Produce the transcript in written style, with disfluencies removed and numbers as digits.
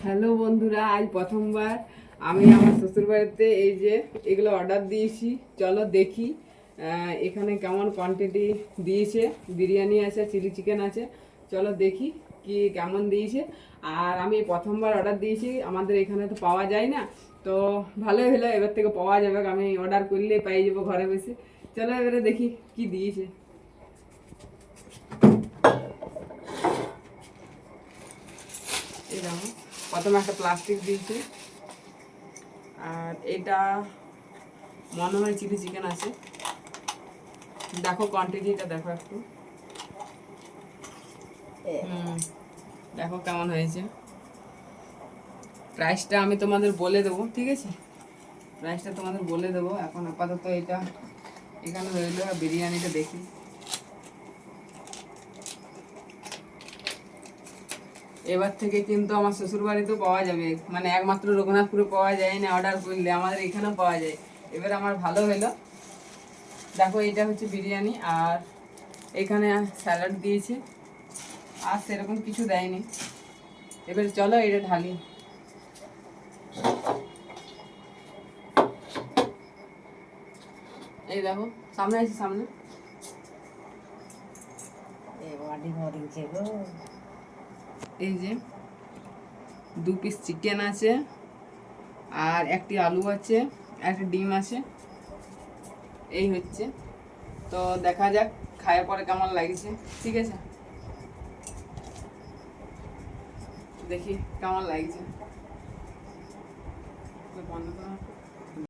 Hello বন্ধুরা, আজ প্রথমবার আমি আমার শ্বশুরবাড়িতে এই যে এগুলো অর্ডার দিয়েছি। চলো দেখি এখানে কেমন কোয়ান্টিটি দিয়েছে। বিরিয়ানি আছে, চিলি চিকেন আছে। চলো দেখি কি কেমন দিয়েছে। আর আমি প্রথমবার অর্ডার দিয়েছি, আমাদের এখানে তো পাওয়া যায় না, তো ভালোই হলো, এবার থেকে পাওয়া যাবে। আমি অর্ডার করলে পাই যাবো ঘরে বসে। চলো এবারে দেখি কি দিয়েছে। এই দেখো, প্রথমে একটা প্লাস্টিক দিয়েছে। আর এটা মনে হয় চিলি চিকেন আছে। দেখো কোয়ান্টিটিটা দেখো একটু। দেখো কেমন হয়েছে। প্রাইসটা আমি তোমাদের বলে দেবো, ঠিক আছে? প্রাইসটা তোমাদের বলে দেবো। এখন আপাতত এটা এখানে রইলো। বিরিয়ানিটা দেখি। এবার থেকে কিন্তু আমার শ্বশুর বাড়িতেও পাওয়া যাবে, মানে একমাত্র রঘুনাথপুরে পাওয়া যায় না, অর্ডার করলে আমাদের এখানেও পাওয়া যায়। এবার আমার ভালো হলো। দেখো এটা হচ্ছে বিরিয়ানি, আর এখানে স্যালাড দিয়েছে, আর সেরকম কিছু দেয়নি। এবার চলো এটা ঢালি। এই দেখো, সামনে আছে, সামনে। এই যে 2 পিস চিকেন আছে, আর একটি আলু আছে, একটা ডিম আছে। এই হচ্ছে, তো দেখা যাক খাওয়ার পরে কেমন লাগছে। ঠিক আছে, দেখি কেমন লাগছে। বন্ধ করা।